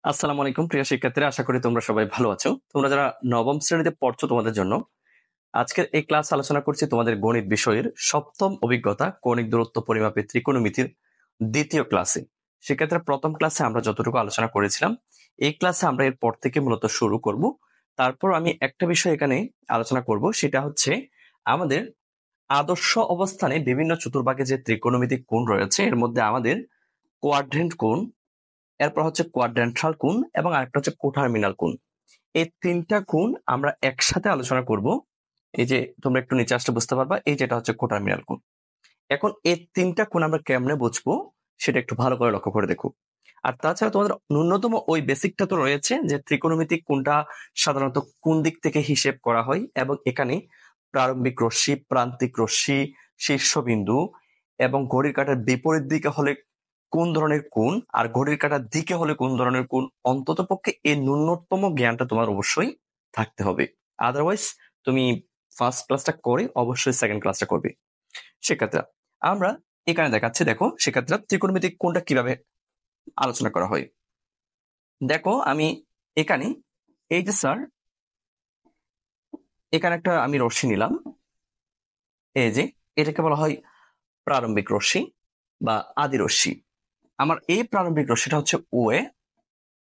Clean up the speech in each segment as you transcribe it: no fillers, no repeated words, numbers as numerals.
আসসালামু আলাইকুম প্রিয় শিক্ষার্থীরা, আশা করি তোমরা সবাই ভালো আছো। তোমরা যারা নবম শ্রেণীতে পড়ছো, তোমাদের জন্য আজকের এই ক্লাস আলোচনা করছি তোমাদের গণিত বিষয়ের সপ্তম অভিজ্ঞতা কৌণিক দূরত্ব পরিমাপের ত্রিকোণমিতির দ্বিতীয় ক্লাসে। শিক্ষার্থীরা, প্রথম ক্লাসে আমরা যতটুকু আলোচনা করেছিলাম, এই ক্লাসে আমরা এরপর থেকে মূলত শুরু করব। তারপর আমি একটা বিষয় এখানে আলোচনা করব, সেটা হচ্ছে আমাদের আদর্শ অবস্থানে বিভিন্ন চতুর্ভাগে যে ত্রিকোণমিতিক কোণ রয়েছে, এর মধ্যে আমাদের কোয়াড্রেন্ট কোণ, এরপর হচ্ছে কোয়াড্রেন্টাল কোণ এবং আরেকটা হচ্ছে কোটার্মিনাল কোণ। এই তিনটা কোণ আমরা একসাথে আলোচনা করব। এই যে তোমরা একটু নিচে আসলে বুঝতে পারবা, এই যেটা হচ্ছে কোটার্মিনাল কোণ। এখন এই তিনটা কোণ আমরা কেমনে বুঝবো সেটা একটু ভালো করে লক্ষ্য করে দেখো। আর তাছাড়া তোমাদের ন্যূনতম ওই বেসিকটা তো রয়েছে যে ত্রিকোণমিতিক কোণটা সাধারণত কোন দিক থেকে হিসেব করা হয়, এবং এখানে প্রারম্ভিক রশ্মি, প্রান্তিক রশ্মি, শীর্ষবিন্দু এবং ঘড়ির কাঁটার বিপরীত দিকে হলে কোন ধরনের কোণ, আর ঘড়ির কাঁটার দিকে হলে কোন ধরনের কোণ, অন্তত পক্ষে এই ন্যূনতম জ্ঞানটা তোমার অবশ্যই থাকতে হবে। আদারওয়াইজ তুমি ফার্স্ট ক্লাসটা করে অবশ্যই সেকেন্ড ক্লাসটা করবে। শিক্ষার্থীরা, আমরা এখানে দেখাচ্ছি, দেখো শিক্ষার্থীরা, ত্রিকোণমিতিক কোণটা কিভাবে আলোচনা করা হয়। দেখো আমি এখানে, এই যে স্যার, এখানে একটা আমি রশ্মি নিলাম, এই যে এটাকে বলা হয় প্রারম্ভিক রশ্মি বা আদি রশ্মি। আমার এই প্রারম্ভিক রশ্মিটা হচ্ছে ওএ।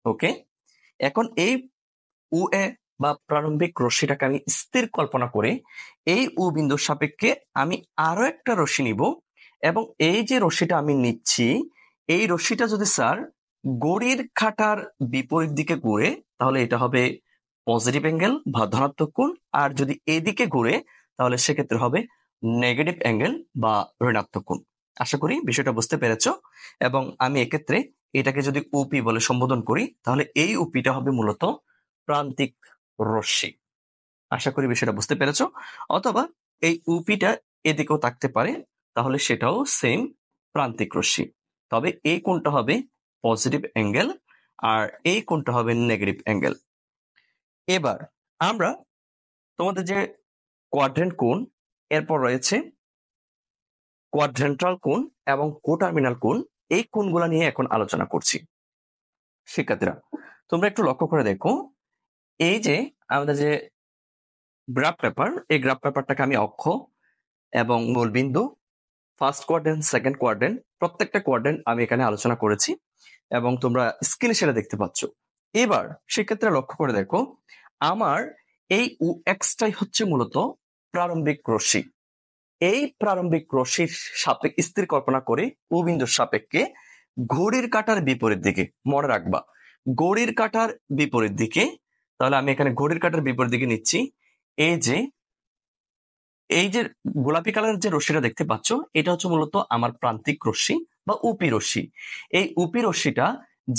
ওকে, এখন এই ওএ বা প্রারম্ভিক রশ্মিটাকে আমি স্থির কল্পনা করে এই ও বিন্দুর সাপেক্ষে আমি আরো একটা রশ্মি নিব, এবং এই যে রশ্মিটা আমি নিচ্ছি, এই রশ্মিটা যদি স্যার ঘড়ির কাঁটার বিপরীত দিকে ঘুরে, তাহলে এটা হবে পজিটিভ অ্যাঙ্গেল বা ধনাত্মক কোণ। আর যদি এদিকে ঘুরে, তাহলে সেক্ষেত্রে হবে নেগেটিভ অ্যাঙ্গেল বা ঋণাত্মক কোণ। আশা করি বিষয়টা বুঝতে পেরেছ। এবং আমি এক্ষেত্রে এটাকে যদি ওপি বলে সম্বোধন করি, তাহলে এই ওপিটা হবে মূলত প্রান্তিক রশ্মি। আশা করি বিষয়টা বুঝতে পেরেছ। অথবা এই উপিটা এদিকেও থাকতে পারে, তাহলে সেটাও সেম প্রান্তিক রশ্মি। তবে এই কোণটা হবে পজিটিভ অ্যাঙ্গেল আর এই কোণটা হবে নেগেটিভ অ্যাঙ্গেল। এবার আমরা তোমাদের যে কোয়াড্রেন্ট কোণ, এরপর রয়েছে কোয়াড্রেন্টাল কোণ এবং কোটার্মিনাল কোণ, এই কোণগুলো নিয়ে এখন আলোচনা করছি। শিক্ষার্থীরা, তোমরা একটু লক্ষ্য করে দেখো, এই যে আমাদের যে গ্রাফ পেপার, এই গ্রাফ পেপারটাকে আমি অক্ষ এবং মূলবিন্দু, ফার্স্ট কোয়াড্রেন্ট, সেকেন্ড কোয়াড্রেন্ট, প্রত্যেকটা কোয়াড্রেন্ট আমি এখানে আলোচনা করেছি এবং তোমরা স্ক্রিনে সেটা দেখতে পাচ্ছ। এবার সেক্ষেত্রে লক্ষ্য করে দেখো, আমার এই ও এক্সটাই হচ্ছে মূলত প্রারম্ভিক রশ্মি। এই প্রারম্ভিক রশ্মির সাপেক্ষে স্থির কল্পনা করে ও বিন্দুর সাপেক্ষে ঘড়ির কাঁটার বিপরীত দিকে, মনে রাখবা ঘড়ির কাঁটার বিপরীত দিকে। তাহলে আমি এখানে ঘড়ির কাঁটার বিপরীত দিকে নিচ্ছি। এই যে গোলাপি কালারের যে রশ্মিটা দেখতে পাচ্ছ, এটা হচ্ছে মূলত আমার প্রান্তিক রশ্মি বা উপি রশ্মি। এই উপি রশ্মিটা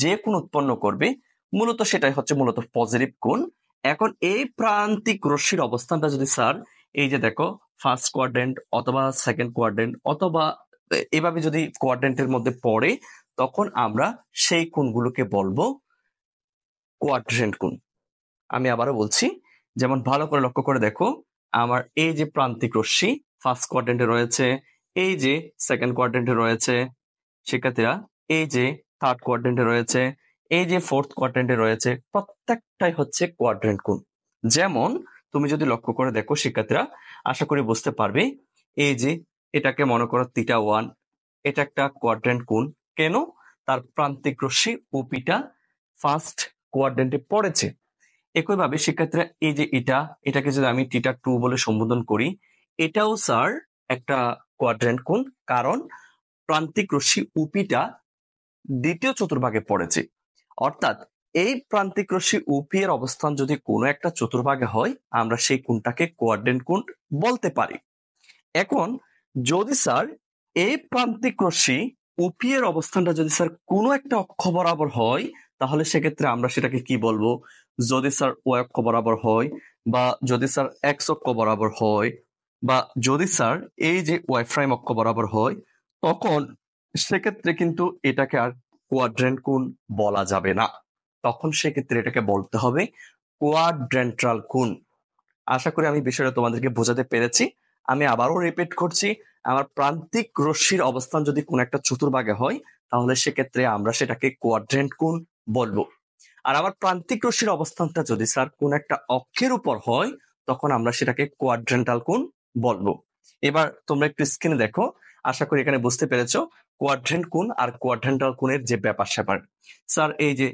যে কোণ উৎপন্ন করবে, মূলত সেটাই হচ্ছে মূলত পজিটিভ কোণ। এখন এই প্রান্তিক রশ্মির অবস্থানটা যদি স্যার, এই যে দেখো, ফার্স্ট কোয়াড্রেন্ট অথবা সেকেন্ড কোয়াড্রেন্ট অথবা এভাবে যদি কোয়াড্রেন্টের মধ্যে পড়ে, তখন আমরা সেই কোণগুলোকে বলবো কোয়াড্রেন্ট কোণ। আমি আবারও বলছি, যেমন ভালো করে লক্ষ্য করে দেখো, আমার এই যে প্রান্তিক রশ্মি ফার্স্ট কোয়াড্রেন্টে রয়েছে, এই যে সেকেন্ড কোয়াড্রেন্টে রয়েছে, শিক্ষার্থীরা এই যে থার্ড কোয়াড্রেন্টে রয়েছে, এই যে ফোর্থ কোয়াড্রেন্টে রয়েছে, প্রত্যেকটাই হচ্ছে কোয়াড্রেন্ট কোণ। যেমন তুমি যদি লক্ষ্য করে দেখো শিক্ষার্থীরা, আশা করি বুঝতে পারবে, এই যে এটাকে মনে করো θ1, এটা একটা কোয়াড্রেন্ট কোণ। কেন? তার প্রান্তিক রশ্মি ওপিটা ফার্স্ট কোয়াড্রেন্টে পড়েছে। একইভাবে শিক্ষার্থীরা, এই যে এটাকে যদি আমি θ2 বলে সম্বোধন করি, এটাও স্যার একটা কোয়াড্রেন্ট কোণ, কারণ প্রান্তিক রশ্মি উপিটা দ্বিতীয় চতুর্ভাগে পড়েছে। অর্থাৎ এই প্রান্তিক রশ্মি উপি এর অবস্থান যদি কোনো একটা চতুর্ভাগে হয়, আমরা সেই কোণটাকে কোয়াড্রেন্ট কোণ বলতে পারি। এখন যদি স্যার এই প্রান্তিক রশ্মি উপি এর অবস্থানটা যদি স্যার কোনো একটা অক্ষ বরাবর হয়, তাহলে সেক্ষেত্রে আমরা সেটাকে কি বলবো? যদি স্যার ও অক্ষ বরাবর হয়, বা যদি স্যার এক্স অক্ষ বরাবর হয়, বা যদি স্যার এই যে ওয়াই প্রাইম অক্ষ বরাবর হয়, তখন সেক্ষেত্রে কিন্তু এটাকে আর কোয়াড্রেন্ট কোণ বলা যাবে না। তখন সেক্ষেত্রে এটাকে বলতে হবে কোয়াড্রেন্টাল কোণ। আশা করি আমি বিষয়টা তোমাদেরকে বোঝাতে পেরেছি। আমি আবারও রিপিট করছি, আমার প্রান্তিক রশ্মির অবস্থান যদি কোন একটা চতুর্ভাগে হয়, তাহলে সেক্ষেত্রে আমরা সেটাকে কোয়াড্রেন্ট কোণ বলবো। আর আমার প্রান্তিক রশ্মির অবস্থানটা যদি স্যার কোন একটা অক্ষের উপর হয়, তখন আমরা সেটাকে কোয়াড্রেন্টাল কোণ বলবো। এবার তোমরা একটু স্ক্রিনে দেখো, আশা করি এখানে বুঝতে পেরেছো কোয়াড্রেন্ট কোণ আর কোয়াড্রেন্টাল কোণের যে ব্যাপার স্যাপার। স্যার এই যে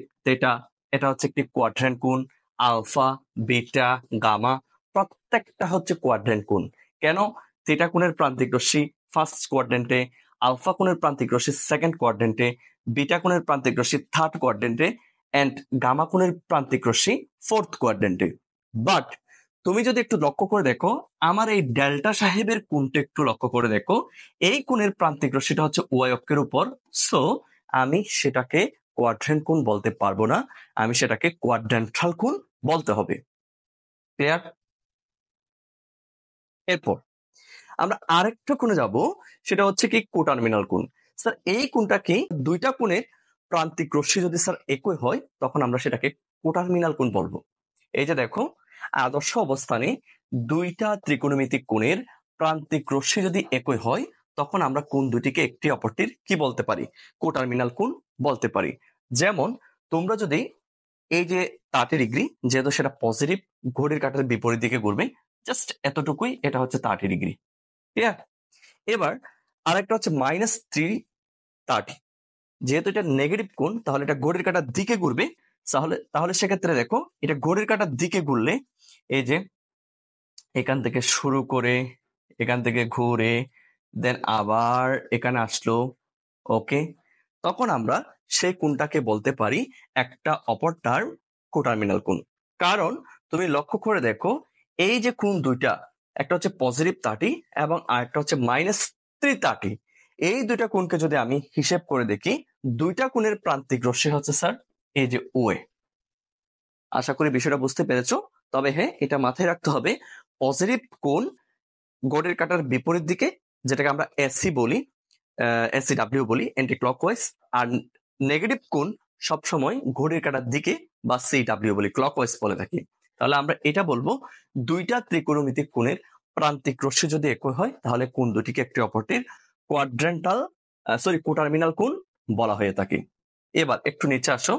এটা হচ্ছে একটি কোয়াড্রেন্ট কোণ, আলফা, বিটা, গামা প্রত্যেকটা হচ্ছে কোয়াড্রেন্ট কোণ। কেন? থিটা কোণের প্রান্তিক রশ্মি ফার্স্ট কোয়াড্রেন্টে, আলফা কোণের প্রান্তিক রশ্মি সেকেন্ড কোয়াড্রেন্টে, বিটা কোণের প্রান্তিক রশ্মি থার্ড কোয়াড্রেন্টে এন্ড গামা কোণের প্রান্তিক রশ্মি ফোর্থ কোয়াড্রেন্টে। বাট তুমি যদি একটু লক্ষ্য করে দেখো, আমার এই ডেল্টা সাহেবের কোণটা একটু লক্ষ্য করে দেখো, এই কোণের প্রান্তিক রশ্মিটা হচ্ছে ওয়াই অক্ষের উপর। সো আমি সেটাকে কোয়াড্রেন্ট কোণ বলতে পারবো না, আমি সেটাকে কোয়াড্রেন্টাল কোণ বলতে হবে। ক্লিয়ার? এরপর আমরা আরেকটা কোণে যাব, সেটা হচ্ছে কি কোটার্মিনাল কোণ। স্যার এই কোণটাকে দুইটা কোণের প্রান্তিক রশ্মি যদি স্যার একই হয়, তখন আমরা সেটাকে কোটার্মিনাল কোণ বলবো। এই যে দেখো, আদর্শ অবস্থানে দুইটা ত্রিকোণমিতিক কোণের প্রান্তিক রশ্মি যদি একই হয়, তখন আমরা কোণ দুটিকে একটি অপরটির কি বলতে পারি? কোটার্মিনাল কোণ বলতে পারি। যেমন তোমরা যদি এই যে 30 ডিগ্রি, যেহেতু সেটা পজিটিভ, ঘড়ির কাঁটার বিপরীত দিকে ঘুরবে, জাস্ট এতটুকুই, এটা হচ্ছে 30 ডিগ্রি। ঠিক আছে? এবার আরেকটা হচ্ছে -330, যেহেতু এটা নেগেটিভ কোণ, তাহলে এটা ঘড়ির কাঁটার দিকে ঘুরবে। তাহলে সেক্ষেত্রে দেখো, এটা ঘড়ির কাঁটার দিকে ঘুরলে এই যে এখান থেকে শুরু করে এখান থেকে ঘুরে দেন আবার এখানে আসলো, ওকে, তখন আমরা সেই কোণটাকে বলতে পারি একটা অপরটার কোটার্মিনাল কোণ। কারণ তুমি লক্ষ্য করে দেখো, এই যে কোণ দুইটা, একটা হচ্ছে পজিটিভ 30 এবং আরেকটা হচ্ছে -330, এই দুইটা কোণকে যদি আমি হিসেব করে দেখি, দুইটা কোণের প্রান্তিক রশ্মি হচ্ছে স্যার এই যে ওয়ে। আশা করি বিষয়টা বুঝতে পেরেছো। তবে হ্যাঁ, এটা মাথায় রাখতে হবে, পজিটিভ কোণ ঘড়ির কাঁটার বিপরীত দিকে, যেটাকে আমরা এসি বলি, এসিডাব্লিউ বলি, অ্যান্টি ক্লকওয়াইজ। আর নেগেটিভ কোণ সবসময় ঘড়ির কাঁটার দিকে বা সিডাব্লিউ বলি, ক্লকওয়াইজ বলে থাকি। তাহলে আমরা এটা বলবো, দুইটা ত্রিকোণমিতিক কোণের প্রান্তিক রশ্মি যদি একই হয়, তাহলে কোণ দুটিকে একটি অপরটির কোটার্মিনাল কোণ বলা হয়ে থাকে। এবার একটু নিচে আসো,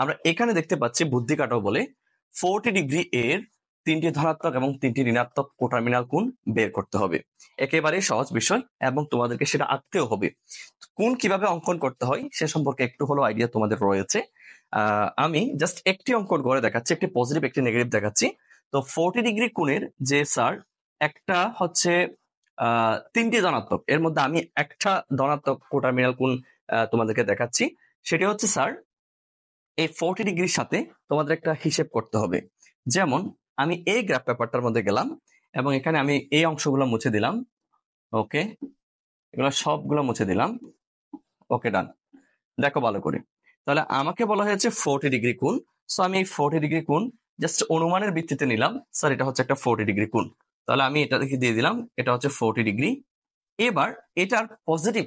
আমরা এখানে দেখতে পাচ্ছি বুদ্ধি কাটাও বলে 40 ডিগ্রি এর 3টি ধনাত্মক এবং 3টি ঋণাত্মক কোটার্মিনাল কোণ বের করতে হবে। একেবারে সহজ বিষয় এবং তোমাদেরকে সেটা আঁকতেও হবে। কোণ কিভাবে অঙ্কন করতে হয় সে সম্পর্কে একটু হলো আইডিয়া তোমাদের রয়েছে। আমি জাস্ট একটি অঙ্কন করে দেখাচ্ছি, একটি পজিটিভ একটি নেগেটিভ দেখাচ্ছি। তো 40 ডিগ্রি কোণের যে স্যার একটা হচ্ছে 3টি ধনাত্মক, এর মধ্যে আমি একটা ধনাত্মক কোটার্মিনাল কোণ তোমাদেরকে দেখাচ্ছি। সেটি হচ্ছে স্যার এই 40 ডিগ্রির সাথে তোমাদের একটা হিসেব করতে হবে। যেমন আমি এই গ্রাফ পেপারটার মধ্যে গেলাম এবং এখানে আমি এই অংশগুলো মুছে দিলাম, ওকে, এগুলো সবগুলো মুছে দিলাম, ওকে, ডান। দেখো ভালো করে, তাহলে আমাকে বলা হয়েছে 40 ডিগ্রি কোণ। সো আমি এই 40 ডিগ্রি কোণ জাস্ট অনুমানের ভিত্তিতে নিলাম, স্যার এটা হচ্ছে একটা 40 ডিগ্রি কোণ। তাহলে আমি এটা দেখে দিয়ে দিলাম, এটা হচ্ছে 40 ডিগ্রি। এবার এটার পজিটিভ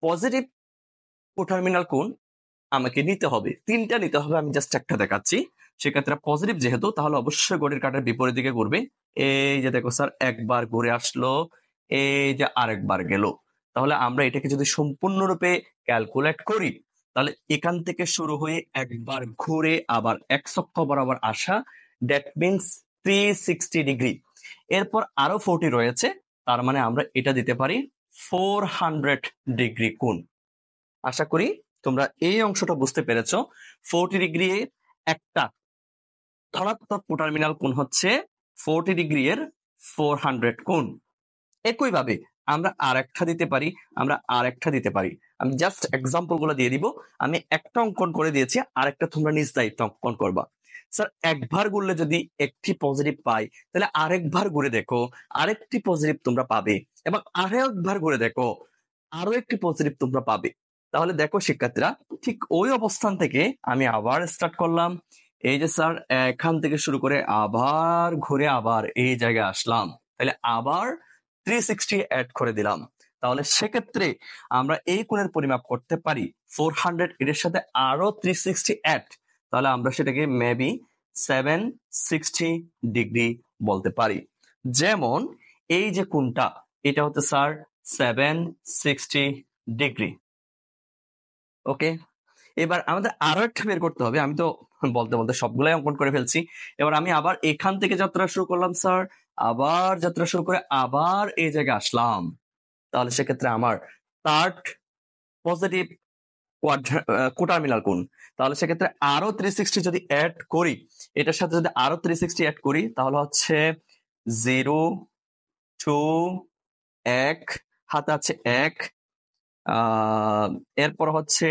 পজিটিভ কোটার্মিনাল কোণ আমাকে নিতে হবে, 3টা নিতে হবে, আমি জাস্ট একটা দেখাচ্ছি। সেক্ষেত্রে পজিটিভ যেহেতু, তাহলে অবশ্যই ঘড়ির কাঁটার বিপরীত দিকে ঘুরবে। এই যে দেখো স্যার, একবার ঘুরে আসলো, এই যে আরেকবার গেল। তাহলে আমরা এটাকে যদি সম্পূর্ণরূপে ক্যালকুলেট করি, তাহলে এখান থেকে শুরু হয়ে একবার ঘুরে আবার এক্স অক্ষ বরাবর আসা, দ্যাট মিনস 360 ডিগ্রি। এরপর আরো 40 রয়েছে, তার মানে আমরা এটা দিতে পারি 400 ডিগ্রি কোণ। আশা করি তোমরা এই অংশটা বুঝতে পেরেছো। 40 ডিগ্রি এর একটা ধনাত্মক কোটার্মিনাল কোণ হচ্ছে 40 ডিগ্রি এর 400 কোণ। একইভাবে আমরা আরেকটা দিতে পারি, আমি জাস্ট এক্সাম্পল গুলো দিয়ে দিব। আমি একটা অঙ্কন করে দিয়েছি, আরেকটা তোমরা নিজ দায়িত্ব অঙ্কন করবা। স্যার একবার ঘুরলে যদি একটি পজিটিভ পাই, তাহলে আরেকবার ঘুরে দেখো, আরেকটি পজিটিভ তোমরা পাবে, এবং আরেকবার ঘুরে দেখো, আরো একটি পজিটিভ তোমরা পাবে। তাহলে দেখো শিক্ষার্থীরা, ঠিক ওই অবস্থান থেকে আমি আবার স্টার্ট করলাম। এই যে স্যার, এখান থেকে শুরু করে আবার ঘুরে আবার এই জায়গায় আসলাম, তাহলে আবার 360 অ্যাড করে দিলাম। তাহলে সেক্ষেত্রে আমরা এই কোণের পরিমাপ করতে পারি 400, এর সাথে আরো 360 অ্যাড, তাহলে আমরা সেটাকে মেবি 760 ডিগ্রি বলতে পারি। যেমন এই যে কোণটা, এটা হচ্ছে স্যার 760 ডিগ্রি, ওকে। এবার আমাদের আরো একটা বের করতে হবে। আমি তো বলতে বলতে সবগুলাই অঙ্কন করে ফেলছি। এবার আমি আবার এখান থেকে যাত্রা শুরু করলাম স্যার, আবার যাত্রা শুরু করে আবার এই জায়গায় আসলাম। তাহলে সেক্ষেত্রে আমার থার্ড পজিটিভ কোটার্মিনাল কোণ। তাহলে সেক্ষেত্রে আরো 360 যদি অ্যাড করি, এটার সাথে যদি আরো 360 অ্যাড করি, তাহলে হচ্ছে 0 2 1 হাতে আছে 1, এরপর হচ্ছে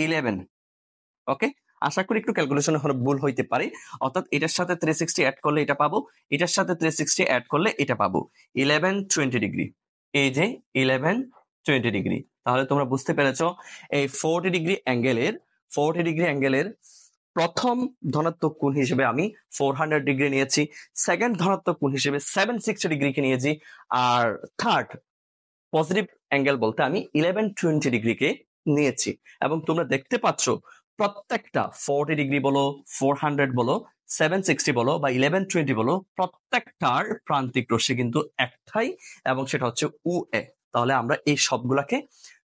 11। ওকে, আশা করি একটু ক্যালকুলেশন ভুল হইতে পারে। অর্থাৎ এটার সাথে 360 অ্যাড করলে এটা পাবো, এটার সাথে 360 অ্যাড করলে এটা পাবো, 1120 ডিগ্রি। এই যে 1120 ডিগ্রি। তাহলে তোমরা বুঝতে পেরেছো এই 40 ডিগ্রি অ্যাঙ্গেলের প্রথম ধনাত্মক কোণ হিসেবে আমি 400 ডিগ্রি নিয়েছি, সেকেন্ড ধনাত্মক কোণ হিসেবে 760 ডিগ্রিকে নিয়েছি, আর থার্ড পজিটিভ অ্যাঙ্গেল বলতে আমি 1120 ডিগ্রিকে নিয়েছি। এবং তোমরা দেখতে পাচ্ছ প্রত্যেকটা 40 ডিগ্রি বলো, 400 বলো, 760 বলো বা 1120 বলো, প্রত্যেকটার প্রান্তিক রশ্মি কিন্তু একটাই, এবং সেটা হচ্ছে UE। তাহলে আমরা এই সবগুলাকে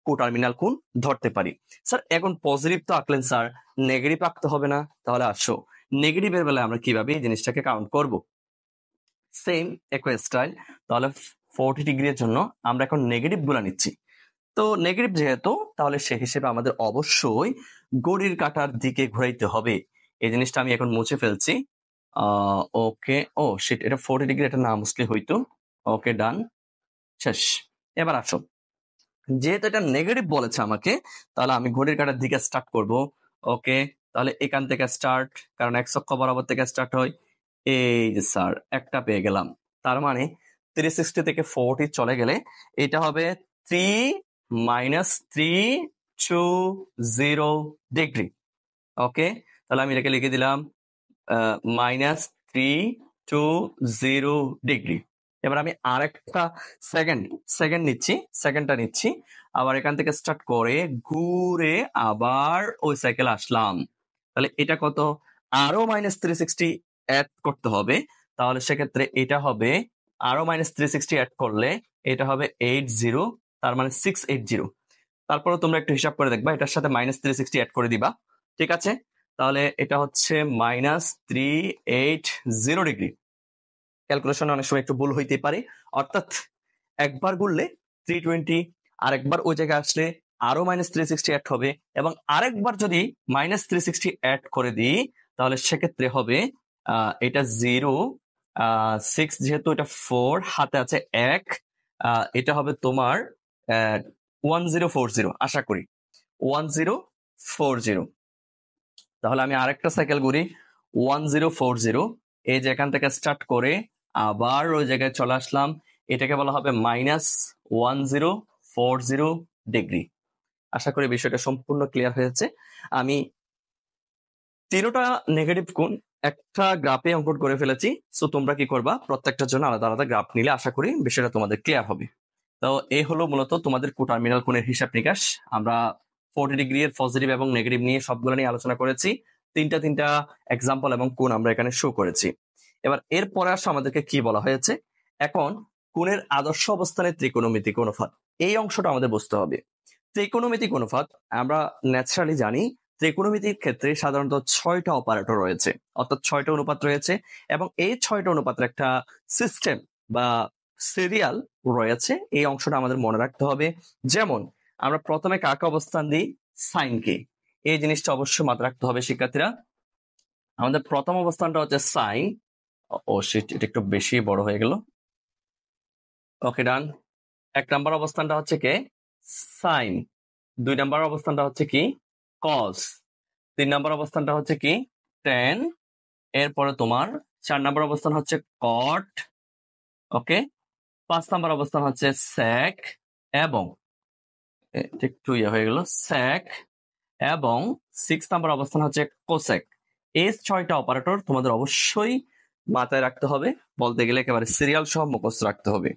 কোটার্মিনাল কোণ ধরতে পারি। স্যার এখন পজিটিভ তো আঁকলেন স্যার, নেগেটিভ আঁকতে হবে না? তাহলে আসো নেগেটিভের বেলায় আমরা কিভাবে এই জিনিসটাকে কাউন্ট করব। সেম একই স্টাইল। তাহলে 40 ডিগ্রির জন্য আমরা এখন নেগেটিভ গুলা নিচ্ছি। তো নেগেটিভ যেহেতু, তাহলে সে হিসেবে আমাদের অবশ্যই ঘড়ির কাঁটার দিকে ঘুরাইতে হবে। এই জিনিসটা আমি এখন মুছে ফেলছি। ওকে, ও শিট, এটা 40 ডিগ্রি, এটা না মুছলে হইতো। ওকে, ডান, শেষ। এবার আসো, যেহেতু এটা নেগেটিভ বলেছে আমাকে, তাহলে আমি ঘড়ির কাঁটার দিকে স্টার্ট করব। ওকে, তাহলে এখান থেকে স্টার্ট, কারণ এক্স অক্ষ বরাবর থেকে স্টার্ট হয়। এই যে স্যার একটা পেয়ে গেলাম। তার মানে 360 থেকে 40 চলে গেলে এটা হবে 3 - 320 ডিগ্রি। ওকে, তাহলে আমি এটাকে লিখে দিলাম -320 ডিগ্রি। এবার আমি আরেকটা সেকেন্ডটা নিচ্ছি, আবার এখান থেকে স্টার্ট করে ঘুরে আবার ওই সাইকেল আসলাম। তাহলে এটা কত? আরো -360 অ্যাড করতে হবে। তাহলে সেক্ষেত্রে এটা হবে আরো -360 অ্যাড করলে এটা হবে 80, তার মানে 680। তারপরে তোমরা একটু হিসাব করে দেখবা, এটার সাথে -360 অ্যাড করে দিবা। ঠিক আছে, তাহলে এটা হচ্ছে -380 ডিগ্রি। ক্যালকুলেশন অনেক সময় একটু ভুল হইতে পারে। অর্থাৎ একবার গুললে 320, আরেকবার ওই জায়গায় আসলে আরো -360 অ্যাড হবে, এবং আরেকবার যদি -360 অ্যাড করে দিই, তাহলে সেক্ষেত্রে হবে এটা 0, 6 যেহেতু এটা 4, হাতে আছে 1, এটা হবে তোমার 1040, আশা করি 1040। তাহলে আমি আরেকটা সাইকেল ঘুরি 1040। এই যে এখান থেকে স্টার্ট করে আবার ওই জায়গায় চলে আসলাম, এটাকে বলা হবে -1040 ডিগ্রি। আশা করি বিষয়টা সম্পূর্ণ ক্লিয়ার হয়েছে। আমি তিনটা নেগেটিভ কোণ একটা গ্রাফে অঙ্কন করে ফেলেছি। সো তোমরা কি করবা, প্রত্যেকটার জন্য আলাদা আলাদা গ্রাফ নিলে আশা করি বিষয়টা তোমাদের ক্লিয়ার হবে। তো এই হলো মূলত তোমাদের কোটার্মিনাল কোণের হিসাব নিকাশ। আমরা 40 ডিগ্রি এর পজিটিভ এবং নেগেটিভ নিয়ে সবগুলো নিয়ে আলোচনা করেছি। তিনটা এক্সাম্পল এবং কোণ আমরা এখানে শো করেছি। এবার এরপরে আসো আমাদেরকে কি বলা হয়েছে, এখন কোণের আদর্শ অবস্থানে ত্রিকোণমিতিক অনুপাত, এই অংশটা আমাদের বুঝতে হবে। ত্রিকোণমিতিক অনুপাত আমরা ন্যাচারালি জানি, ত্রিকোণমিতির ক্ষেত্রে সাধারণত 6টা অপারেটর রয়েছে, অর্থাৎ 6টা অনুপাত রয়েছে, এবং এই 6টা অনুপাতের একটা সিস্টেম বা সিরিয়াল রয়েছে। এই অংশটা আমাদের মনে রাখতে হবে। যেমন আমরা প্রথমে কাকে অবস্থান দিই, সাইনকে। এই জিনিসটা অবশ্যই মাথায় রাখতে হবে শিক্ষার্থীরা। আমাদের প্রথম অবস্থানটা হচ্ছে সাইন। ও শিট, এটা একটু বেশি বড় হয়ে গেল। ওকে, ডান। 1 নাম্বার অবস্থানটা হচ্ছে কে, সাইন। 2 নাম্বার অবস্থানটা হচ্ছে কি, কস। 3 নাম্বার অবস্থানটা হচ্ছে কি, টেন। এরপরে তোমার 4 নাম্বার অবস্থান হচ্ছে কট। ওকে, 5 নাম্বার অবস্থান হচ্ছে স্যাক, এবং একটু হয়ে গেল স্যাক, এবং 6 নাম্বার অবস্থান হচ্ছে কোসেক। এই 6টা অপারেটর তোমাদের অবশ্যই মাথায় রাখতে হবে, বলতে গেলে একেবারে সিরিয়াল সহ মুখস্থ রাখতে হবে।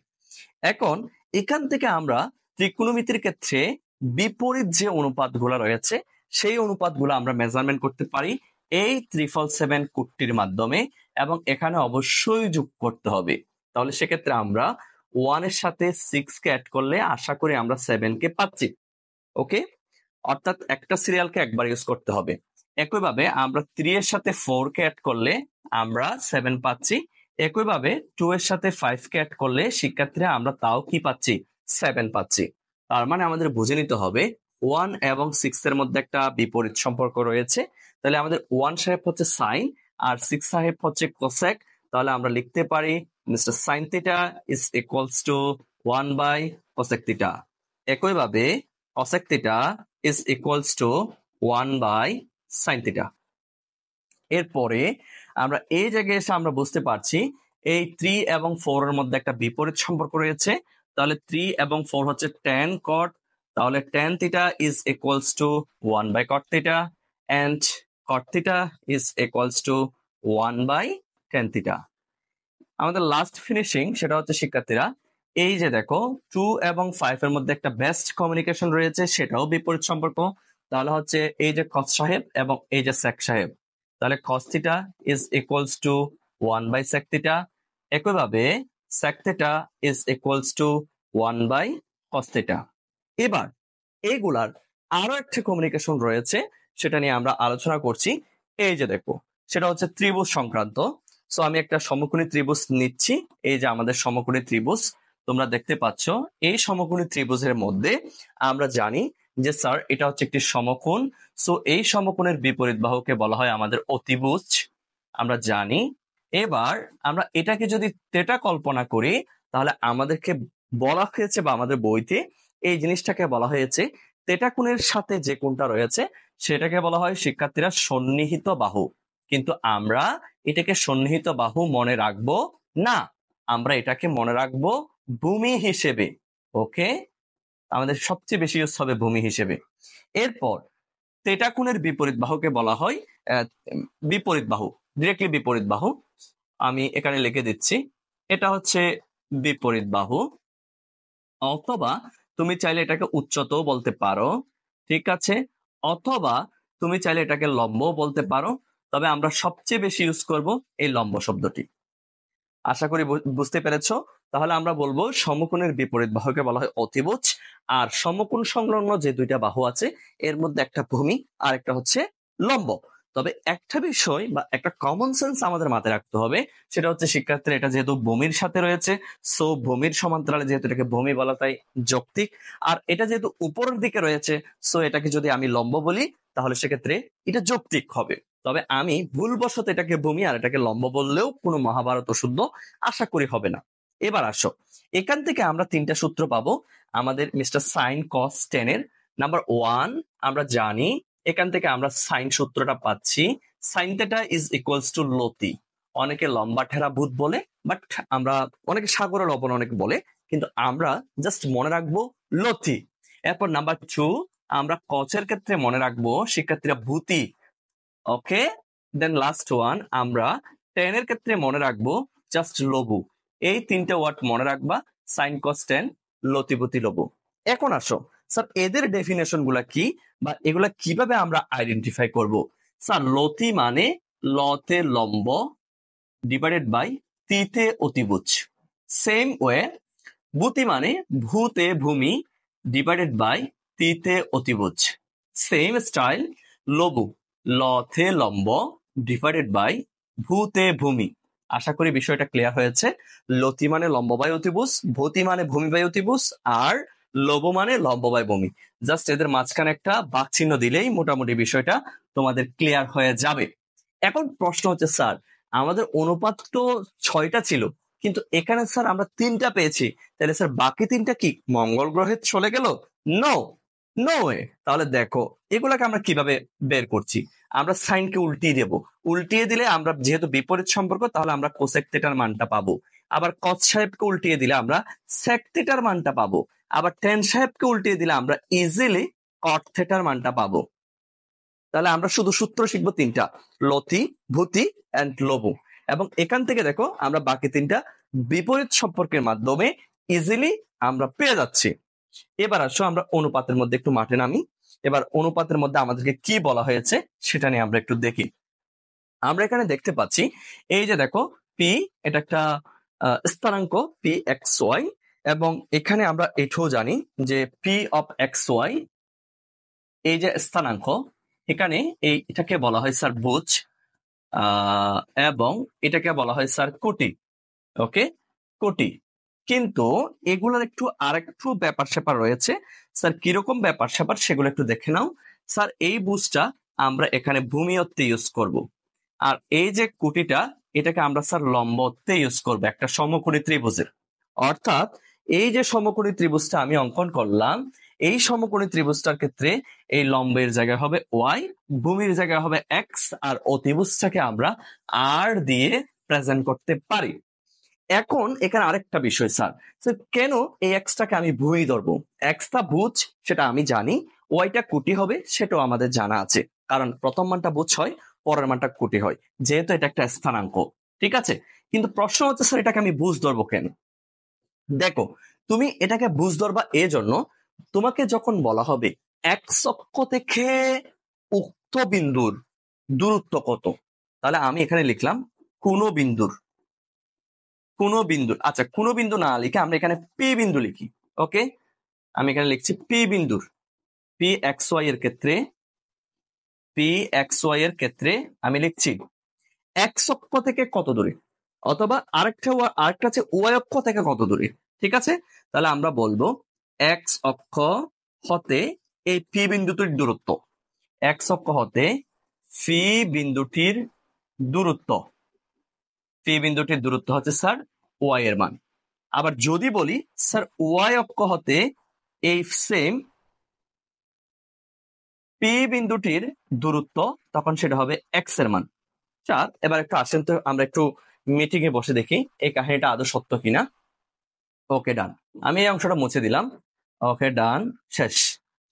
এখন এখান থেকে আমরা ত্রিকোণমিতির ক্ষেত্রে বিপরীত যে অনুপাতগুলো রয়েছে, সেই অনুপাতগুলো আমরা মেজারমেন্ট করতে পারি এই 777 কোডটির মাধ্যমে, এবং এখানে অবশ্যই যোগ করতে হবে। তাহলে সেক্ষেত্রে আমরা 1 এর সাথে 6 কে অ্যাড করলে আশা করি আমরা 7 কে পাচ্ছি। ওকে, অর্থাৎ একটা সিরিয়ালকে একবার ইউজ করতে হবে। একইভাবে আমরা 3 এর সাথে 4 কে অ্যাড করলে আমরা 7 পাচ্ছি। একইভাবে 2 এর সাথে 5 কে অ্যাড করলে শিক্ষার্থীরা আমরা তাও কি পাচ্ছি? 7 পাচ্ছি। তার মানে আমাদের বুঝে নিতে হবে 1 এবং 6 এর মধ্যে একটা বিপরীত সম্পর্ক রয়েছে। তাহলে আমাদের 1 সাহেব হচ্ছে সাইন আর 6 সাহেব হচ্ছে কোসেক। তাহলে আমরা লিখতে পারি mister sine theta is equals to 1 by cosec theta. একইভাবে cosec theta is equals to 1 by sine theta. এরপরে আমরা এই জায়গায় এসে আমরা বুঝতে পারছি এই 3 এবং 4 এর মধ্যে একটা বিপরীত সম্পর্ক রয়েছে। তাহলে 3 এবং 4 হচ্ছে tan cot, তাহলে tan theta is equals to 1 by cot theta and cot theta is equals to 1 by tan theta। আমাদের লাস্ট ফিনিশিং সেটা হচ্ছে শিক্ষার্থীরা এই যে দেখো 2 এবং 5 এর মধ্যে একটা বেস্ট কমিউনিকেশন রয়েছে, সেটাও বিপরীত সম্পর্ক। তাহলে হচ্ছে এই যে cos সাহেব এবং এই যে sec সাহেব, তাহলে cos theta is equals to 1 by sec theta। একইভাবে sec theta is equals to 1 by cos theta। এবার এইগুলার আরো একটা কমিউনিকেশন রয়েছে, সেটা নিয়ে আমরা আলোচনা করছি। এই যে দেখো সেটা হচ্ছে ত্রিভুজ সংক্রান্ত। সো আমি একটা সমকোণী ত্রিভুজ নিচ্ছি। এই যে আমাদের সমকোণী ত্রিভুজ তোমরা দেখতে পাচ্ছ। এই সমকোণী ত্রিভুজের মধ্যে আমরা জানি যে স্যার এটা হচ্ছে একটি সমকোণ। সো এই সমকোণের বিপরীত বাহুকে বলা হয় আমাদের অতিভুজ, আমরা জানি। এবার আমরা এটাকে যদি তেটা কল্পনা করি তাহলে আমাদেরকে বলা হয়েছে বা আমাদের বইতে এই জিনিসটাকে বলা হয়েছে তেটা কোণের সাথে যে কোণটা রয়েছে সেটাকে বলা হয় শিক্ষার্থীরা সন্নিহিত বাহু। কিন্তু আমরা এটাকে সন্নিহিত বাহু মনে রাখবো না, আমরা এটাকে মনে রাখবো ভূমি হিসেবে। ওকে, আমাদের সবচেয়ে বেশি ইউজ হবে ভূমি হিসেবে। এরপর তেটা কোণের বিপরীত বাহুকে বলা হয় বিপরীত বাহু, ডিরেক্টলি বিপরীত বাহু। আমি এখানে লিখে দিচ্ছি এটা হচ্ছে বিপরীত বাহু, অথবা তুমি চাইলে এটাকে উচ্চতও বলতে পারো, ঠিক আছে, অথবা তুমি চাইলে এটাকে লম্বও বলতে পারো। তবে আমরা সবচেয়ে বেশি ইউজ করব এই লম্ব শব্দটি। আশা করি বুঝতে পেরেছো। তাহলে আমরা বলবো সমকোণের বিপরীত বাহুকে বলা হয় অতিভুজ, আর সমকোণ সংলগ্ন যে দুইটা বাহু আছে এর মধ্যে একটা ভূমি আর একটা হচ্ছে লম্ব। তবে একটা বিষয় বা একটা কমন সেন্স আমাদের মাথায় রাখতে হবে, সেটা হচ্ছে শিক্ষার্থীরা এটা যেহেতু ভূমির সাথে রয়েছে, সো ভূমির সমান্তরালে যেহেতু এটাকে ভূমি বলা তাই যৌক্তিক। আর এটা যেহেতু উপরের দিকে রয়েছে, সো এটাকে যদি আমি লম্ব বলি তাহলে সেক্ষেত্রে এটা যৌক্তিক হবে। তবে আমি ভুলবশত এটাকে ভূমি আর এটাকে লম্ব বললেও কোনো মহাভারত অশুদ্ধ আশা করি হবে না। এবার আসো, এখান থেকে আমরা 3টা সূত্র পাবো আমাদের মিস্টার সাইন কস টেন এর। নাম্বার 1 আমরা জানি, এখান থেকে আমরা সাইন সূত্রটা পাচ্ছি sine theta is equals two লতি। অনেকে লম্বা ঠেরা ভূত বলে, বাট আমরা অনেকে সাগরের লবণ অনেকে বলে, কিন্তু আমরা জাস্ট মনে রাখবো লতি। এরপর নাম্বার 2 আমরা কচের ক্ষেত্রে মনে রাখবো শিক্ষার্থীরা ভূতি। ওকে, দেন লাস্ট ওয়ান আমরা টেন এর ক্ষেত্রে মনে রাখবো জাস্ট লবু। এই 3টে ওয়ার্ড মনে রাখবা, সাইন কস টেন, লতিভূতি লবু। এখন আসো স্যার এদের ডেফিনেশন গুলা কি বা এগুলা কিভাবে আমরা আইডেন্টিফাই করব। স্যার লতি মানে লতে লম্ব ডিভাইডেড বাই তিতে অতিভুজ। সেম ওয়ে ভূতি মানে ভূতে ভূমি ডিভাইডেড বাই তিতে অতিভুজ। সেম স্টাইল লবু লথে লম্ব ডিভাইডেড বাই ভূতে ভূমি। আশা করি বিষয়টা ক্লিয়ার হয়েছে। লতি মানে লম্ব বাই অতিভুজ, ভূতি মানে ভূমি বাই অতিভুজ, আর লব মানে লম্ব বাই ভূমি। জাস্ট এদের মাঝখানে একটা বাক চিহ্ন দিলেই মোটামুটি বিষয়টা তোমাদের ক্লিয়ার হয়ে যাবে। এখন প্রশ্ন হচ্ছে স্যার আমাদের অনুপাত তো 6টা ছিল, কিন্তু এখানে স্যার আমরা 3টা পেয়েছি, তাহলে স্যার বাকি 3টা কি মঙ্গল গ্রহে চলে গেল? No, no way. তাহলে দেখো এগুলাকে আমরা কিভাবে বের করছি। আমরা সাইনকে উল্টিয়ে দেব, উল্টিয়ে দিলে আমরা যেহেতু বিপরীত সম্পর্ক তাহলে আমরা কোসেক থিটার মানটা পাবো। আবার কস সাহেবকে উল্টিয়ে দিলে আমরা সেক থিটার মানটা পাবো। আবার টেন সাহেবকে উল্টিয়ে দিলে আমরা ইজিলি কট থিটার মানটা পাবো। তাহলে আমরা শুধু সূত্র শিখবো 3টা, লতি ভূতি এন্ড লবু। এবং এখান থেকে দেখো আমরা বাকি 3টা বিপরীত সম্পর্কের মাধ্যমে ইজিলি আমরা পেয়ে যাচ্ছি। এবার আসো আমরা অনুপাতের মধ্যে একটু মাঠে নামি। এবার অনুপাতের মধ্যে আমাদেরকে কি বলা হয়েছে সেটা নিয়ে আমরা একটু দেখি। আমরা এখানে দেখতে পাচ্ছি এই যে দেখো পি, এটা একটা স্থানাঙ্ক পি এক্স ওয়াই, এবং এখানে আমরা এটাও জানি যে পি অফ এক্স ওয়াই এই যে স্থানাঙ্ক, এখানে এটাকে বলা হয় স্যার বুঝ, এবং এটাকে বলা হয় স্যার কোটি। ওকে, কোটি। কিন্তু এগুলোর আরেকটু ব্যাপার স্যাপার রয়েছে স্যার। কিরকম ব্যাপার স্যাপার সেগুলো একটু দেখে নাও স্যার। এই বুঝটা আমরা এখানে ভূমিয়ত্তে ইউজ করব, আর এই যে কোটিটা এটাকে আমরা স্যার লম্বতে ইউজ করব একটা সমকোণী ত্রিভুজের। অর্থাৎ এই যে সমকোণী ত্রিভুজটা আমি অঙ্কন করলাম, এই সমকোণী ত্রিভুজটার ক্ষেত্রে এই লম্বের জায়গায় হবে ওয়াই, ভূমির জায়গায় হবে এক্স, আর অতিভুজটাকে আমরা আর দিয়ে প্রেজেন্ট করতে পারি। এখন এখানে আরেকটা বিষয় স্যার, কেন এই এক্সটাকে আমি ভূমি ধরবো? এক্সটা বুঝ সেটা আমি জানি, ওয়াইটা কোটি হবে সেটাও আমাদের জানা আছে, কারণ প্রথম মানটা বুঝ হয়, পরের মানটা কোটি হয়, যেহেতু এটা একটা স্থানাঙ্ক। ঠিক আছে, কিন্তু প্রশ্ন হচ্ছে স্যার এটাকে আমি বুঝ ধরবো কেন? দেখো, তুমি এটাকে বুঝ ধরবা এজন্য, তোমাকে যখন বলা হবে এক্স অক্ষ থেকে উক্ত বিন্দুর দূরত্ব কত, তাহলে আমি এখানে লিখলাম কোন বিন্দুর, আচ্ছা কোন বিন্দু না লিখে আমরা এখানে পি বিন্দু লিখি। ওকে, আমি এখানে লিখছি পি বিন্দুর, পি এক্স ওয়াই এর ক্ষেত্রে, আমি লিখছি এক্স অক্ষ থেকে কত দূরে, অথবা আরেকটা আছে ওয়াই অক্ষ থেকে কত দূরে। ঠিক আছে, তাহলে আমরা বলবো এক্স অক্ষ হতে এই পি বিন্দুটির দূরত্ব, এক্স অক্ষ হতে পি বিন্দুটির দূরত্ব, হচ্ছে স্যার ওয়াই এর মান। আবার যদি বলি স্যার ওয়াই অক্ষ হতে এই সেম পি বিন্দুটির দূরত্ব, তখন সেটা হবে এক্স এর মান। স্যার এবার একটু আসেন তো আমরা একটু মিটিং এ বসে দেখি এই কাহিনীটা আদৌ সত্য কিনা। ওকে ডান, আমি এই অংশটা মুছে দিলাম। ওকে ডান, শেষ।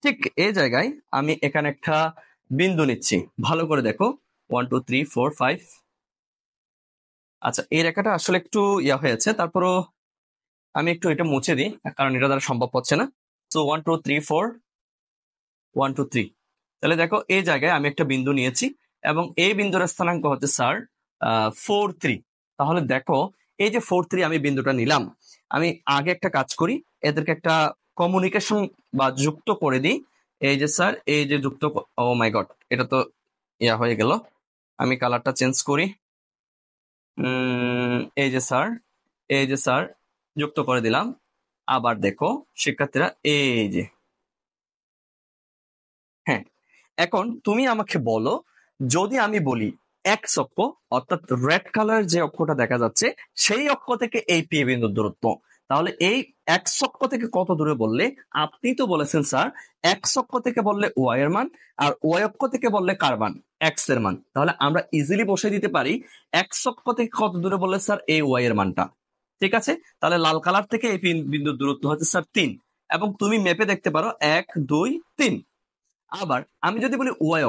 ঠিক এই জায়গায় আমি এখানে একটা বিন্দু নিচ্ছি, ভালো করে দেখো, 1 2 3 4 5। আচ্ছা, এই রেখাটা আসলে একটু হয়েছে, তারপরও আমি একটু এটা মুছে দিই, কারণ এটা দ্বারা সম্ভব হচ্ছে না। সো 1 2 3 4, 1 2 3। তাহলে দেখো এই জায়গায় আমি একটা বিন্দু নিয়েছি, এবং এই বিন্দুর স্থানাঙ্ক হচ্ছে স্যার 4 3। তাহলে দেখো এই যে 4 3 আমি বিন্দুটা নিলাম, আমি আগে একটা কাজ করি, এদেরকে একটা কমিউনিকেশন বা যুক্ত করে দিই। এই যে স্যার, এই যে যুক্ত, ও মাই গড, এটা তো হয়ে গেল। আমি কালারটা চেঞ্জ করি। এই যে স্যার যুক্ত করে দিলাম। আবার দেখো শিক্ষার্থীরা, এই যে, হ্যাঁ, এখন তুমি আমাকে বলো, যদি আমি বলি এক্স অক্ষ, অর্থাৎ রেড কালার যে অক্ষটা দেখা যাচ্ছে, সেই অক্ষ থেকে এই পি বিন্দুর দূরত্ব, তাহলে এই এক্স অক্ষ থেকে কত দূরে বললে? আপনি তো বলেছেন স্যার এক্স অক্ষ থেকে বললে ওয়াই এর মান, আর ওয়াই অক্ষ থেকে বললে কার মান? এক্স এর মান। তাহলে আমরা ইজিলি বসে দিতে পারি এক্স অক্ষ থেকে কত দূরে বললে স্যার এই ওয়াই এর মানটা। ঠিক আছে, তাহলে লাল কালার থেকে এই বিন্দুর দূরত্ব হচ্ছে স্যার 3, এবং তুমি মেপে দেখতে পারো 1 2 3। আবার আমি যদি বলি ওয়াই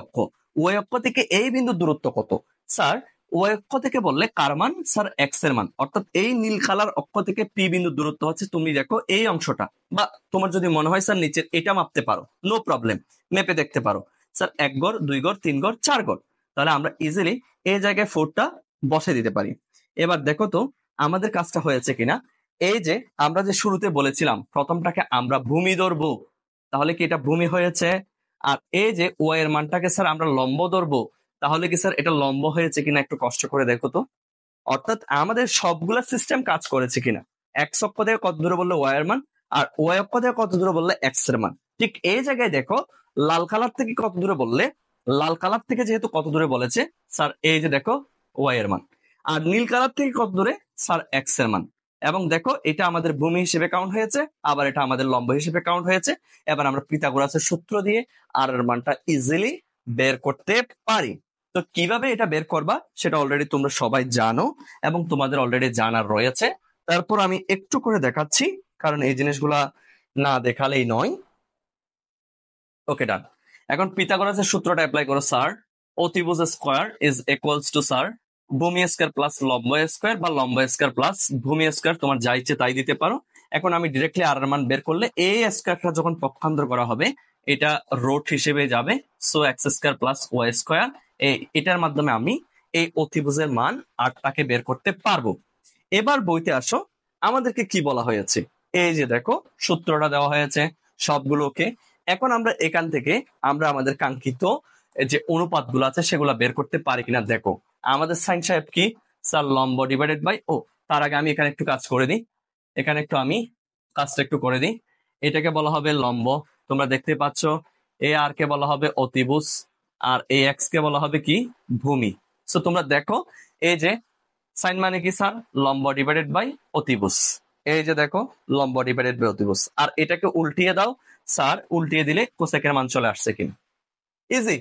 অক্ষ থেকে এই বিন্দুর দূরত্ব কত? স্যার ওয়াই অক্ষ থেকে বললে কার মান? স্যার এক্স এর মান। অর্থাৎ এই নীল কালার অক্ষ থেকে পি বিন্দুর দূরত্ব হচ্ছে, তুমি দেখো এই অংশটা, বা তোমার যদি মনে হয় স্যার নিচের এটা মাপতে পারো, নো প্রবলেম, মেপে দেখতে পারো স্যার 1 গড় 2 গড় 3 গড় 4 গড়। তাহলে আমরা ইজিলি এই জায়গায় 4টা বসে দিতে পারি। এবার দেখো তো আমাদের কাজটা হয়েছে কিনা। এই যে আমরা যে শুরুতে বলেছিলাম প্রথমটাকে আমরা ভূমি ধরবো, তাহলে কি এটা ভূমি হয়েছে? আর এই যে ওয়াই এর মানটাকে স্যার আমরা লম্ব ধরবো, তাহলে কি স্যার এটা লম্ব হয়েছে কিনা একটু কষ্ট করে দেখো তো। অর্থাৎ আমাদের সবগুলা সিস্টেম কাজ করেছে কিনা। এক্স অক্ষ থেকে কত দূরে বললে ওয়াই এর মান, আর ওয়াই অক্ষ থেকে কত দূরে বললে এক্স এর মান। ঠিক এই জায়গায় দেখো লাল কালার থেকে কত দূরে বললে, লাল কালার থেকে যেহেতু কত দূরে বলেছে স্যার, এই যে দেখো ওয়াই এর মান, আর নীল কালার থেকে কত দূরে স্যার এক্স এর মান। এবং দেখো এটা আমাদের ভূমি হিসেবে কাউন্ট হয়েছে, আবার এটা আমাদের লম্ব হিসেবে কাউন্ট হয়েছে। এবার আমরা পিথাগোরাসের সূত্র দিয়ে আর এর মানটা ইজিলি বের করতে পারি। তো কিভাবে এটা বের করবা সেটা অলরেডি তোমরা সবাই জানো, এবং তোমাদের অলরেডি জানার রয়েছে। তারপর আমি একটু করে দেখাচ্ছি, কারণ এই জিনিসগুলা না দেখালেই নয়। ওকে ডান, এখন পিথাগোরাসের সূত্রটা অ্যাপ্লাই করো স্যার। অতিভুজ square is equals two sir ভূমি স্কোয়ার প্লাস লম্ব স্কোয়ার, বা লম্ব স্কোয়ার প্লাস ভূমি স্কোয়ার, তোমার যা ইচ্ছে তাই দিতে পারো। এখন আমি ডিরেক্টলি আর এর মান বের করলে এই স্কোয়ারটা যখন পক্ষান্তর করা হবে এটা রুট হিসেবে যাবে, so x square plus y square. এটার মাধ্যমে আমি এই অতিভুজের মান আটটাকে বের করতে পারবো। এবার বইতে আসো, আমাদেরকে কি বলা হয়েছে? এই যে দেখো সূত্রটা দেওয়া হয়েছে সবগুলোকে এখন আমরা এখান থেকে আমরা আমাদের কাঙ্ক্ষিত যে অনুপাতগুলো আছে সেগুলো বের করতে পারি কিনা দেখো। আমাদের সাইন সাহেব কি স্যার লম্ব ডিভাইডেড বাই ও, তার আগে আমি এখানে একটু কাজ করে দিই, এখানে একটু আমি কাজটা একটু করে দিই। এটাকে বলা হবে লম্ব, তোমরা দেখতে পাচ্ছ। এ আর কে বলা হবে অতিভুজ, আর এ এক্স কে বলা হবে কি ভূমি। সো তোমরা দেখো এই যে সাইন মানে কি স্যার লম্ব ডিভাইডেড বাই অতিভুজ, এই যে দেখো লম্ব ডিভাইডেড বাই অতিভুজ। আর এটাকে উল্টিয়ে দাও স্যার, উল্টিয়ে দিলে কোসেকের মান চলে আসছে কিনা, ইজি।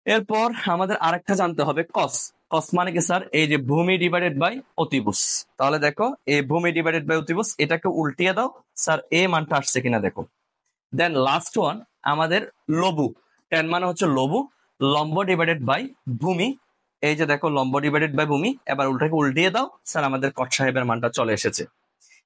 এরপর আমাদের আরেকটা জানতে হবে কস। কস মানে কি স্যার এই যে ভূমি ডিভাইডেড বাই অতিভুজ। তাহলে দেখো এই ভূমি ডিভাইডেড বাই অতিভুজ, এটাকে উল্টিয়ে দাও স্যার এ মানটা আসছে কিনা দেখো। দেন লাস্ট ওয়ান আমাদের লবু, টেন মানে হচ্ছে লবু, লম্ব ডিভাইডেড বাই ভূমি। এই যে দেখো লম্ব ডিভাইডেড বাই ভূমি, এবার উল্টাকে উল্টিয়ে দাও স্যার আমাদের কট সাহেবের মানটা চলে এসেছে।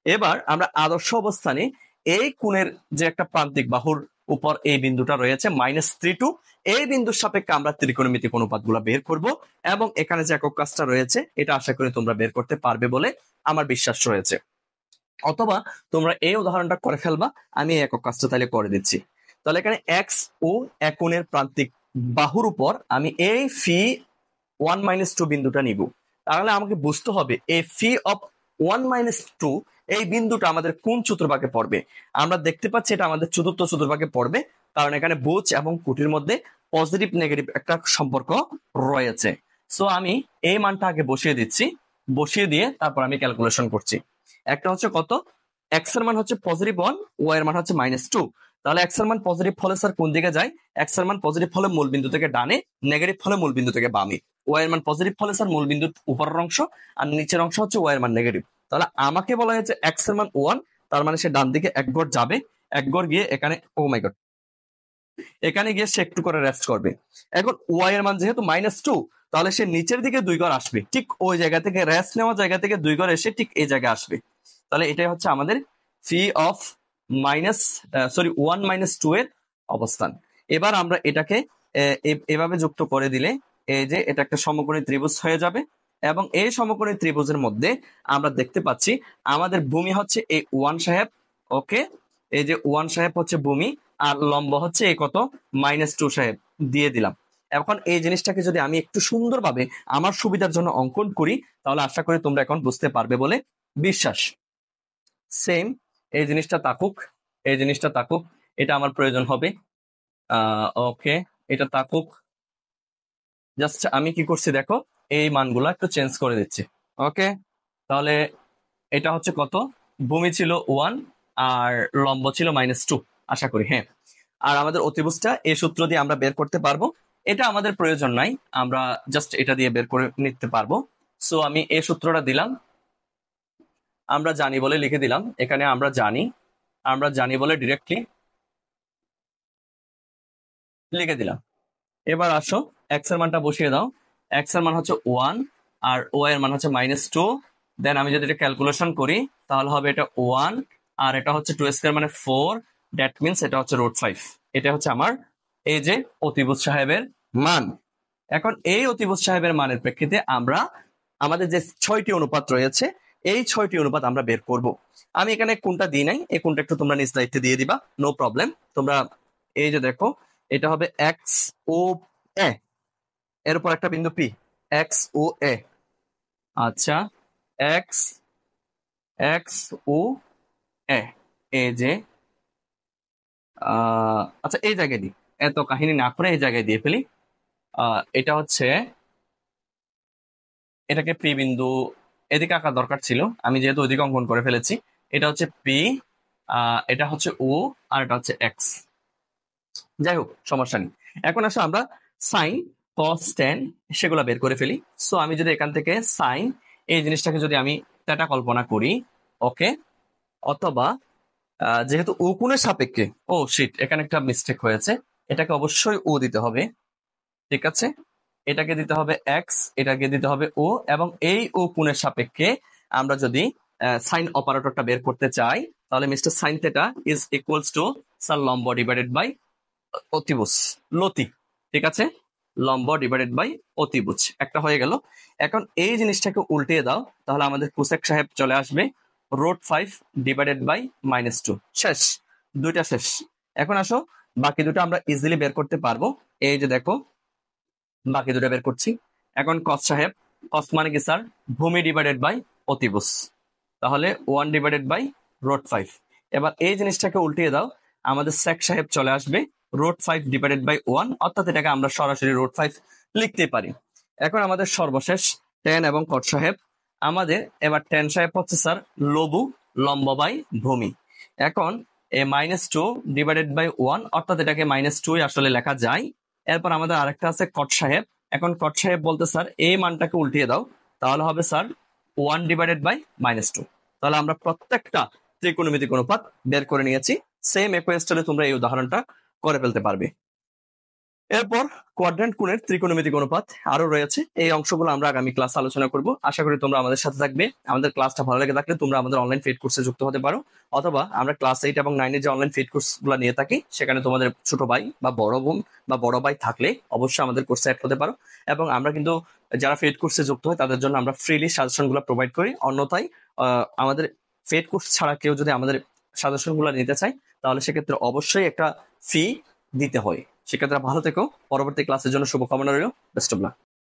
এবার আমরা আদর্শ অবস্থানে এই কোণের যে একটা প্রান্তিক বাহুর উপর এই বিন্দুটা রয়েছে -3 এই বিন্দুর সাপেক্ষে আমরা ত্রিকোণমিতিক অনুপাতগুলো বের করব, এবং এখানে যে একক কাজটা রয়েছে এটা আশা করি তোমরা বের করতে পারবে বলে আমার বিশ্বাস রয়েছে। অথবা তোমরা এই উদাহরণটা করে ফেলবা, আমি এই একক কাজটা তাহলে করে দিচ্ছি। তাহলে এখানে এক্স ও এক কোণের প্রান্তিক বাহুর উপর আমি এই ফি 1 - 2 বিন্দুটা নিব। তাহলে আমাকে বুঝতে হবে এই ফি অফ 1 - 2 এই বিন্দুটা আমাদের কোন চতুর্ভাগে পড়বে। আমরা দেখতে পাচ্ছি এটা আমাদের চতুর্থ চতুর্ভাগে পড়বে, কারণ এখানে ভুজ এবং কুটির মধ্যে পজিটিভ নেগেটিভ একটা সম্পর্ক রয়েছে। সো আমি এই মানটা আগে বসিয়ে দিচ্ছি, বসিয়ে দিয়ে তারপর আমি ক্যালকুলেশন করছি। একটা হচ্ছে কত, এক্স এর মান হচ্ছে +1, ওয়াই এর মান হচ্ছে -2। তাহলে এক্স এর মান পজিটিভ হলে স্যার কোন দিকে যায়, এক্স এর মান পজিটিভ হলে মূল বিন্দু থেকে ডানে, নেগেটিভ হলে মূল বিন্দু থেকে বামে। ওয়াই এর মান পজিটিভ হলে স্যার মূল বিন্দুর উপরের অংশ, আর নিচের অংশ হচ্ছে ওয়াই এর মান নেগেটিভ। তাহলে আমাকে বলা হয়েছে এক্স এর মান 1, তার মানে সে ডান দিকে এক ঘর যাবে, এক ঘর গিয়ে এখানে, ও মাই গড, এখানে গিয়ে সে একটু করে রেস্ট করবে। এখন ওয়াই এর মান যেহেতু -2, তাহলে সে নিচের দিকে 2 ঘর আসবে, ঠিক ওই জায়গা থেকে রেস্ট নেওয়া জায়গা থেকে 2 ঘর এসে ঠিক এই জায়গায় আসবে। তাহলে এটাই হচ্ছে আমাদের ফি অফ 1 - 2 এর অবস্থান। এবার আমরা এটাকে এভাবে যুক্ত করে দিলে এই যে এটা একটা সমকোণী ত্রিভুজ হয়ে যাবে, এবং এই সমকোণী ত্রিভুজের মধ্যে আমরা দেখতে পাচ্ছি আমাদের ভূমি হচ্ছে এই 1 সাহেব, ওকে, এই যে 1 সাহেব হচ্ছে ভূমি, আর লম্ব হচ্ছে এই কত -2 সাহেব দিয়ে দিলাম। এখন এই জিনিসটাকে যদি আমি একটু সুন্দরভাবে আমার সুবিধার জন্য অঙ্কন করি, তাহলে আশা করি তোমরা এখন বুঝতে পারবে বলে বিশ্বাস। সেম এই জিনিসটা তাকুক, এই জিনিসটা তাকুক, এটা আমার প্রয়োজন হবে। ওকে, এটা তাকুক। জাস্ট আমি কি করছি দেখো, এই মানগুলো একটু চেঞ্জ করে দিচ্ছি। ওকে, তাহলে এটা হচ্ছে কত, ভূমি ছিল 1 আর লম্ব ছিল -2 আশা করি, হ্যাঁ। আর আমাদের অতিভুজটা এই সূত্র দিয়ে আমরা বের করতে পারবো, এটা আমাদের প্রয়োজন নাই, আমরা জাস্ট এটা দিয়ে বের করে নিতে পারবো। সো আমি এই সূত্রটা দিলাম, আমরা জানি বলে লিখে দিলাম এখানে, আমরা জানি বলে ডিরেক্টলি লিখে দিলাম। এবার আসো এক্স এর মানটা বসিয়ে দাও, এক্স এর মান হচ্ছে 1 আর ওয়াই এর মান হচ্ছে -2। দেন আমি যদি এটা ক্যালকুলেশন করি তাহলে হবে এটা 1 আর এটা হচ্ছে 2 স্কয়ার মানে 4, দ্যাট মিনস এটা হচ্ছে √5। এটা হচ্ছে আমার এই যে অতিভুজ সাহেবের মান। এখন এই অতিভুজ সাহেবের মানের প্রেক্ষিতে আমরা আমাদের যে 6টি অনুপাত রয়েছে এই 6টি অনুপাত আমরা বের করব। আমি এখানে কোনটা দিই নাই, এই কোনটা একটু তোমরা নিজ দায়িত্বে দিয়ে দিবা, নো প্রবলেম। তোমরা এই যে দেখো এটা হবে এক্স ও এ, এর উপর একটা বিন্দু পি, এক্স ও এ। আচ্ছা, এক্স এক্স ও এ, এই যে আচ্ছা এই জায়গায় দিই, এত কাহিনী না করে এই জায়গায় দিয়ে ফেলি। এটা হচ্ছে, এটাকে পি বিন্দু এদিকে আঁকা দরকার ছিল, আমি যেহেতু ওইদিকে অঙ্কন করে ফেলেছি। এটা হচ্ছে পি, এটা হচ্ছে ও, আর এটা হচ্ছে এক্স। যাই হোক সমস্যা নেই। এখন আসো আমরা সাইন কস টেন সেগুলো বের করে ফেলি। সো আমি যদি এখান থেকে সাইন এই জিনিসটাকে যদি আমি থিটা কল্পনা করি, ওকে, অথবা যেহেতু ও কোণের সাপেক্ষে, ও শিট এখানে একটা মিস্টেক হয়েছে, এটাকে অবশ্যই ও দিতে হবে, ঠিক আছে, এটাকে দিতে হবে এক্স, এটাকে দিতে হবে ও, এবং এই ও কোণের সাপেক্ষে আমরা যদি সাইন অপারেটরটা বের করতে চাই তাহলে mister sine theta is equals two sir লম্ব ডিভাইডেড বাই অতিভুজ, লতি, ঠিক আছে, লম্ব ডিভাইডেড বাই অতিভুজ একটা হয়ে গেল। এখন এই জিনিসটাকে উল্টিয়ে দাও, তাহলে আমাদের কোসেক সাহেব চলে আসবে √5 ডিভাইডেড বাই -2। শেষ, দুইটা শেষ। এখন আসো বাকি দুটো আমরা ইজিলি বের করতে পারবো। এই যে দেখো বাকি দুটো বের করছি। এখন কস সাহেব, কস মানে কি স্যার? ভূমি ডিভাইডেড বাই অতিভুজ, তাহলে 1/√5। এবার এই জিনিসটাকে উল্টিয়ে দাও, আমাদের সেক সাহেব চলে আসবে √5/1, অর্থাৎ এটাকে আমরা সরাসরি √5 লিখতে পারি। এখন আমাদের সর্বশেষ টেন এবং কট সাহেব। আমাদের এবার টেন সাহেব হচ্ছে স্যার লঘু লম্ব বাই ভূমি। এখন -2/1, অর্থাৎ এটাকে -2 আসলে লেখা যায়। এরপর আমাদের আরেকটা আছে কট সাহেব। এখন কট সাহেব বলতে স্যার এই মানটাকে উল্টিয়ে দাও, তাহলে হবে স্যার 1/-2। তাহলে আমরা প্রত্যেকটা ত্রিকোণমিতিক অনুপাত বের করে নিয়েছি। সেম একই স্টাইলে তোমরা এই উদাহরণটা করে ফেলতে পারবে। এরপর কোয়াড্র্যান্ট কোণের ত্রিকোণমিতিক অনুপাত আরো রয়েছে, এই অংশগুলো আমরা আগামী ক্লাসে আলোচনা করব। আশা করি তোমরা আমাদের সাথে থাকবে। আমাদের ক্লাসটা ভালো লেগে থাকলে তোমরা আমাদের অনলাইন পেইড কোর্সে যুক্ত হতে পারো, অথবা আমরা ক্লাস 8 এবং 9 এর যে অনলাইন পেইড কোর্সগুলো নিয়ে থাকি সেখানে তোমাদের ছোট ভাই বা বড় বোন বা বড় ভাই থাকলে অবশ্যই আমাদের কোর্সে অ্যাড হতে পারো। এবং আমরা কিন্তু যারা পেইড কোর্সে যুক্ত হয় তাদের জন্য আমরা ফ্রিলি সাজেশনগুলো প্রোভাইড করি। অন্যথায় আমাদের পেইড কোর্স ছাড়া কেউ যদি আমাদের সাজেশনগুলো নিতে চায় তাহলে সেক্ষেত্রে অবশ্যই একটা ফি দিতে হয়। সেক্ষেত্রে ভালো থেকো। পরবর্তী ক্লাসের জন্য শুভকামনা রইল। Best of luck.